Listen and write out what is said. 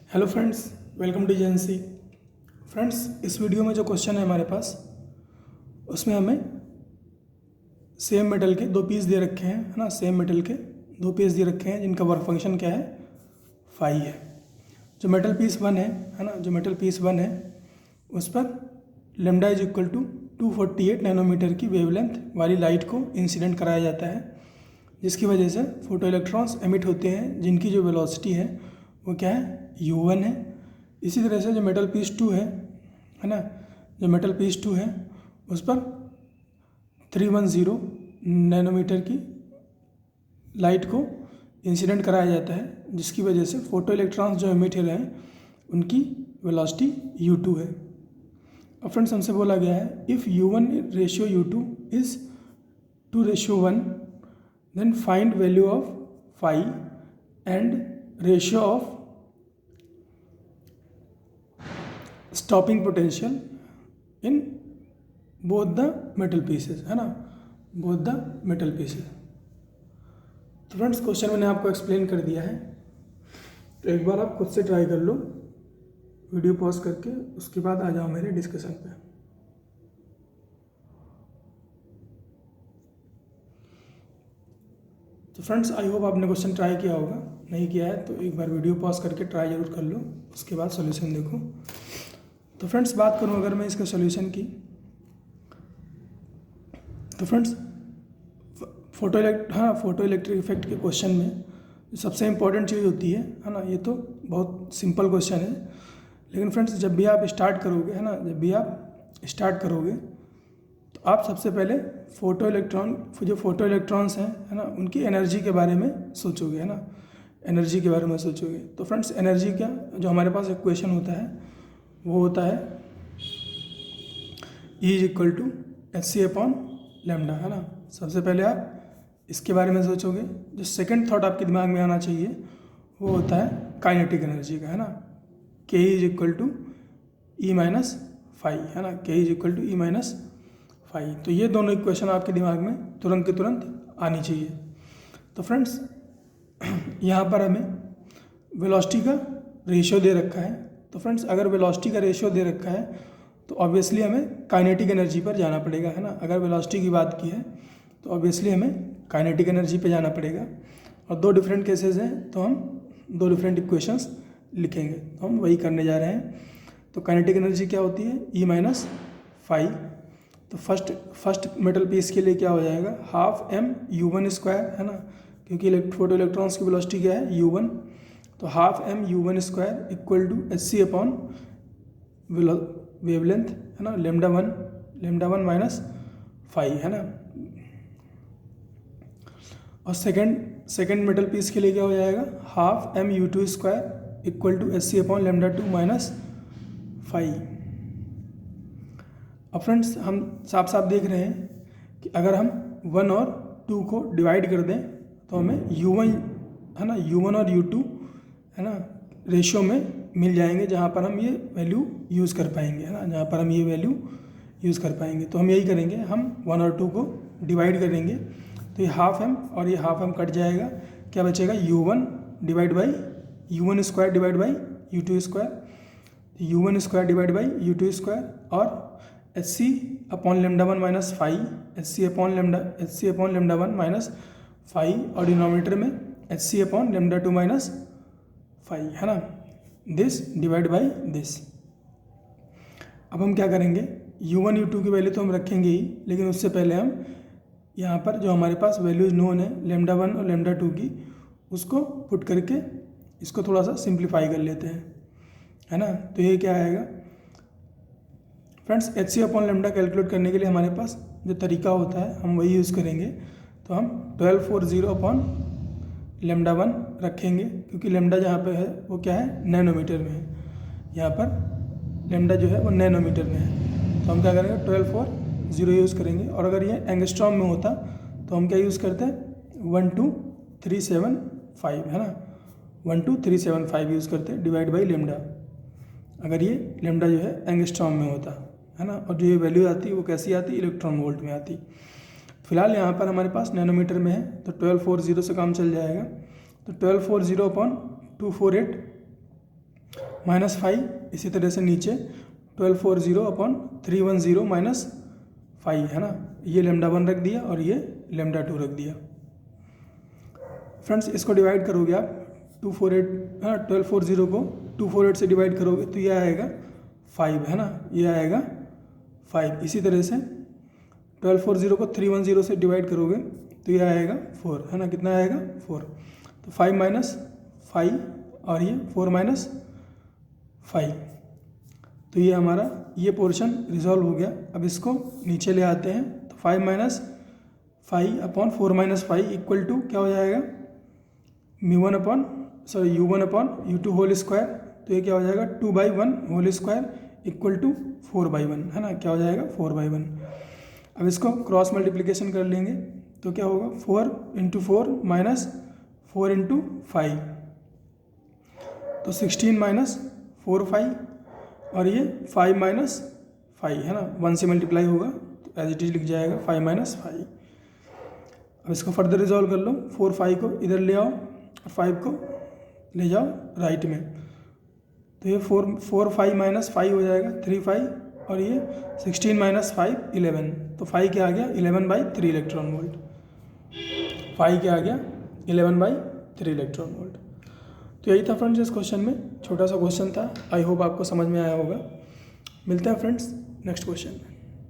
Hello friends, welcome to JNC. Friends, इस video में जो क्वेश्चन है हमारे पास, उसमें हमें सेम मेटल के दो पीस दे रखे हैं, है ना। सेम मेटल के दो पीस दे रखे हैं जिनका वर्क फंक्शन क्या है, फाई है। जो मेटल पीस वन है ना, जो मेटल पीस वन है उस पर lambda is equal to 248 nanometre की वेवलेंथ वाली लाइट को इंसिडेंट कराया जाता है, जिसकी वजह से फोटो इलेक्ट्रॉन्स एमिट होते हैं, जिनकी जो वेलोसिटी है वो क्या है, u1 है। इसी तरह से जो मेटल पीस टू है ना, जो मेटल पीस टू है उस पर 310 नैनोमीटर की लाइट को इंसिडेंट कराया जाता है, जिसकी वजह से फोटो इलेक्ट्रॉन्स जो एमिट हो रहे हैं उनकी वेलोसिटी u2 है। अब फ्रेंड्स, हमसे बोला गया है if u1 ratio u2 is 2:1, then find value of phi and ratio of stopping potential in both the metal pieces, है ना, both the metal pieces। तो फ्रेंड्स, क्वेश्चन मैंने आपको एक्सप्लेन कर दिया है, तो एक बार आप खुद से ट्राई कर लो, वीडियो पॉज करके, उसके बाद आ जाओ मेरे डिस्कशन पे। तो फ्रेंड्स, आई होप आपने क्वेश्चन ट्राई किया होगा। नहीं किया है तो एक बार वीडियो पॉज करके ट्राई जरूर कर लो, उसके बाद सॉल्यूशन देखो। तो फ्रेंड्स, बात करूं अगर मैं इसका सॉल्यूशन की, तो फ्रेंड्स फोटो इलेक्ट्रिक इफेक्ट के क्वेश्चन में सबसे इम्पोर्टेंट चीज़ होती है ना, ये तो बहुत सिंपल क्वेश्चन है, लेकिन फ्रेंड्स जब भी आप स्टार्ट करोगे, है ना, जब भी आप स्टार्ट करोगे तो आप सबसे पहले जो फोटो इलेक्ट्रॉन्स हैं, है ना, उनकी एनर्जी के बारे में सोचोगे, है ना, एनर्जी के बारे में सोचोगे। तो फ्रेंड्स, एनर्जी क्या, जो हमारे पास इक्वेशन होता है वो होता है E is equal to hc/λ, है ना। सबसे पहले आप इसके बारे में सोचोगे। जो सेकंड थॉट आपके दिमाग में आना चाहिए वो होता है काइनेटिक एनर्जी का, है ना। K is equal to E minus phi, है ना, K is equal to E minus phi. तो ये दोनों इक्वेशन आपके दिमाग में तुरंत के तुरंत आनी चाहिए। तो फ्रेंड्स, यहाँ पर हमें वेलोसिटी का रेशियो दे रखा है। तो फ्रेंड्स, अगर वेलोसिटी का रेशियो दे रखा है तो ऑब्वियसली हमें काइनेटिक एनर्जी पर जाना पड़ेगा, है ना। अगर वेलोसिटी की बात की है तो ऑब्वियसली हमें काइनेटिक एनर्जी पे जाना पड़ेगा। और दो डिफरेंट केसेस हैं तो हम दो डिफरेंट इक्वेशंस लिखेंगे, तो हम वही करने जा रहे हैं। तो काइनेटिक एनर्जी क्या होती है, E माइनस फाई। तो फर्स्ट मेटल पीस के लिए क्या हो जाएगा, हाफ m u1 स्क्वायर, है ना, क्योंकि फोटो इलेक्ट्रॉन्स की वेलोसिटी क्या है, u1। तो half m u1 square equal to hc/ wavelength, है ना, लेमडा वन माइनस फाई, है ना। और सेकेंड मेटल पीस के लिए क्या हो जाएगा, half m u2 square equal to hc/λ2 minus phi. अब फ्रेंड्स, हम साफ साफ देख रहे हैं कि अगर हम 1 और 2 को डिवाइड कर दें तो हमें u1, है ना, u1 और u2, है ना, रेशियो में मिल जाएंगे, जहाँ पर हम ये वैल्यू यूज़ कर पाएंगे, है ना, जहाँ पर हम ये वैल्यू यूज़ कर पाएंगे। तो हम यही करेंगे, हम 1 और 2 को डिवाइड करेंगे, तो ये हाफ m और ये हाफ m कट जाएगा, क्या बचेगा, u1 divide by u1 square divide by u2 square, u1 square divide by u2 square, और hc/λ1 minus phi, hc/λ1 minus phi, और डिनोमिनेटर में hc/λ2 माइनस फाई, है ना, दिस डिवाइड बाई दिस। अब हम क्या करेंगे, u1 u2 की वैल्यू तो हम रखेंगे ही, लेकिन उससे पहले हम यहाँ पर जो हमारे पास वैल्यूज नोन है λ1 और λ2 की, उसको पुट करके इसको थोड़ा सा सिंप्लीफाई कर लेते हैं, है ना। तो ये क्या आएगा फ्रेंड्स, hc/λ कैलकुलेट करने के लिए हमारे पास जो तरीका होता है हम वही यूज़ करेंगे। तो हम 1240/λ1 रखेंगे, क्योंकि लैम्डा जहाँ पे है वो क्या है, नैनोमीटर में है। यहाँ पर लैम्डा जो है वो नैनोमीटर में है, तो हम क्या करेंगे, 1240 यूज़ करेंगे। और अगर ये एंगस्ट्रॉम में होता तो हम क्या यूज़ करते हैं, 12375, है ना, 12375 यूज़ करते हैं डिवाइड बाई लैम्डा, अगर ये लैम्डा जो है एंगस्ट्रॉम में होता, है ना। और जो ये वैल्यू आती है वो कैसी आती है, इलेक्ट्रॉन वोल्ट में आती। फिलहाल यहाँ पर हमारे पास नैनोमीटर में है, तो 1240 से काम चल जाएगा। तो 1240/248 -5, इसी तरह से नीचे 1240/310 -5 है ना, ये λ1 रख दिया और ये λ2 रख दिया। फ्रेंड्स इसको डिवाइड करोगे आप 1240 को 248 से डिवाइड करोगे तो ये आएगा 5 है ना, ये आएगा 5। इसी तरह से 1240 को 310 से डिवाइड करोगे तो ये आएगा 4 है ना, कितना आएगा 4। तो 5 - 5 और ये 4 - 5, तो ये हमारा ये पोर्शन रिजॉल्व हो गया। अब इसको नीचे ले आते हैं तो 5 - 5/4 - 5 इक्वल टू क्या हो जाएगा, u1/u2 होल स्क्वायर, तो ये क्या हो जाएगा 2/1 होल स्क्वायर इक्वल टू 4/1 है ना, क्या हो जाएगा 4/1। अब इसको क्रॉस मल्टीप्लिकेशन कर लेंगे तो क्या होगा 4 × 4 - 4 × 5, तो 16 - 4 5 और ये 5 - 5 है ना, 1 से मल्टीप्लाई होगा तो एज इट इज लिख जाएगा 5 - 5। अब इसको फर्दर रिजॉल्व कर लो, 4 5 को इधर ले आओ और 5 को ले जाओ राइट में, तो ये 4 5 - 5 हो जाएगा 3 5 और ये 16 - 5 11, तो 5 क्या आ गया 11/3 इलेक्ट्रॉन वोल्ट। 5 क्या आ गया 11/3 इलेक्ट्रॉन वोल्ट। तो यही था फ्रेंड्स इस क्वेश्चन में, छोटा सा क्वेश्चन था, आई होप आपको समझ में आया होगा। मिलते हैं फ्रेंड्स नेक्स्ट क्वेश्चन में।